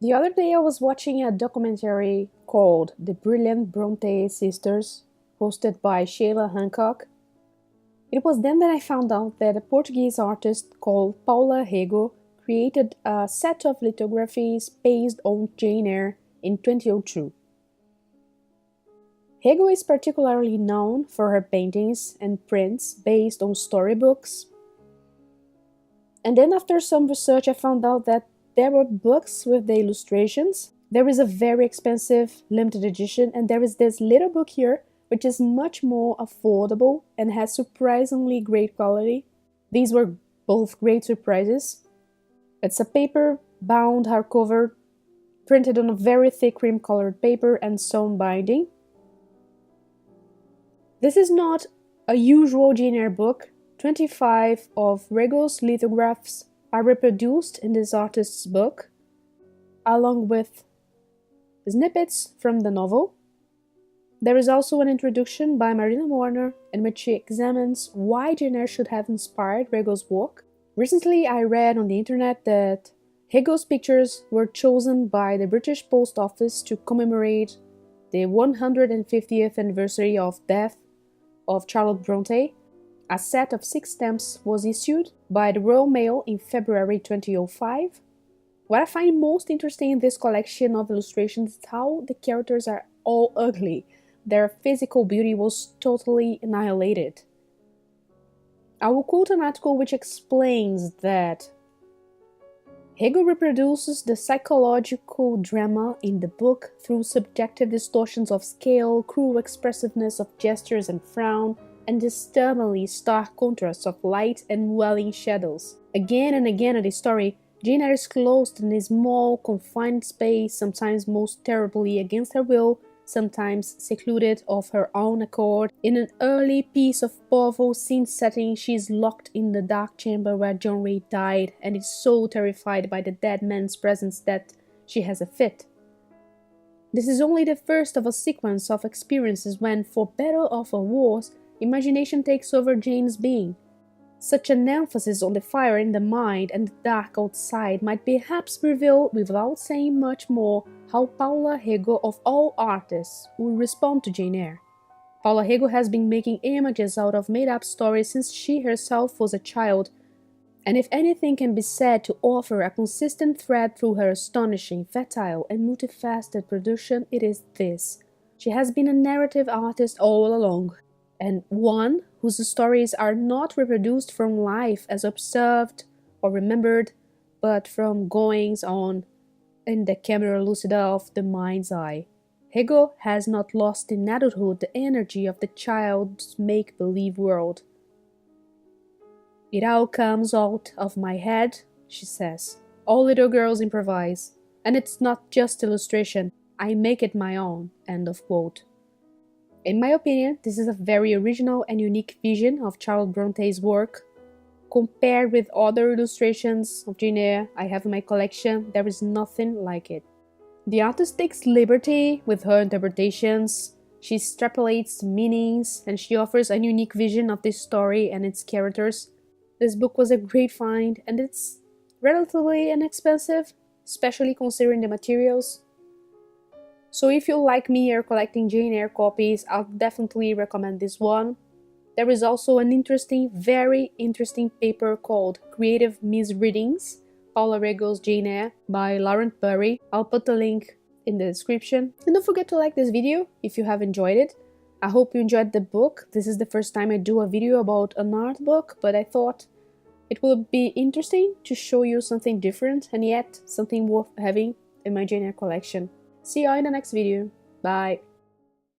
The other day I was watching a documentary called The Brilliant Bronte Sisters, hosted by Sheila Hancock. It was then that I found out that a Portuguese artist called Paula Rego created a set of lithographies based on Jane Eyre in 2002. Rego is particularly known for her paintings and prints based on storybooks. And then after some research I found out that there were books with the illustrations. There is a very expensive limited edition, and there is this little book here which is much more affordable and has surprisingly great quality. These were both great surprises. It's a paper-bound hardcover printed on a very thick cream-colored paper and sewn binding. This is not a usual Jane Eyre book. 25 of Rego's lithographs are reproduced in this artist's book, along with snippets from the novel. There is also an introduction by Marilyn in which she examines why Jane Eyre should have inspired Rego's work. Recently I read on the internet that Rego's pictures were chosen by the British Post Office to commemorate the 150th anniversary of death of Charlotte Bronte. A set of 6 stamps was issued by the Royal Mail in February 2005. What I find most interesting in this collection of illustrations is how the characters are all ugly. Their physical beauty was totally annihilated. I will quote an article which explains that Rego reproduces the psychological drama in the book through subjective distortions of scale, cruel expressiveness of gestures and frown, and disturbingly stark contrasts of light and welling shadows. Again and again in the story, Jane Eyre is closed in a small, confined space, sometimes most terribly against her will, sometimes secluded of her own accord. In an early piece of powerful scene setting, she is locked in the dark chamber where John Ray died and is so terrified by the dead man's presence that she has a fit. This is only the first of a sequence of experiences when, for better or for worse, imagination takes over Jane's being. Such an emphasis on the fire in the mind and the dark outside might perhaps reveal, without saying much more, how Paula Rego, of all artists, would respond to Jane Eyre. Paula Rego has been making images out of made-up stories since she herself was a child, and if anything can be said to offer a consistent thread through her astonishing, fertile, and multifaceted production, it is this. She has been a narrative artist all along, and one whose stories are not reproduced from life as observed or remembered, but from goings-on in the camera lucida of the mind's eye. Rego has not lost in adulthood the energy of the child's make-believe world. "It all comes out of my head," she says. "All little girls improvise, and it's not just illustration. I make it my own." End of quote. In my opinion, this is a very original and unique vision of Charlotte Bronte's work. Compared with other illustrations of Jane Eyre I have in my collection, there is nothing like it. The artist takes liberty with her interpretations, she extrapolates meanings, and she offers a unique vision of this story and its characters. This book was a great find, and it's relatively inexpensive, especially considering the materials. So if you like me are collecting Jane Eyre copies, I'll definitely recommend this one. There is also an very interesting paper called Creative Misreadings, Paula Rego's Jane Eyre by Lauren Perry. I'll put the link in the description. And don't forget to like this video if you have enjoyed it. I hope you enjoyed the book. This is the first time I do a video about an art book, but I thought it would be interesting to show you something different and yet something worth having in my Jane Eyre collection. See you in the next video. Bye!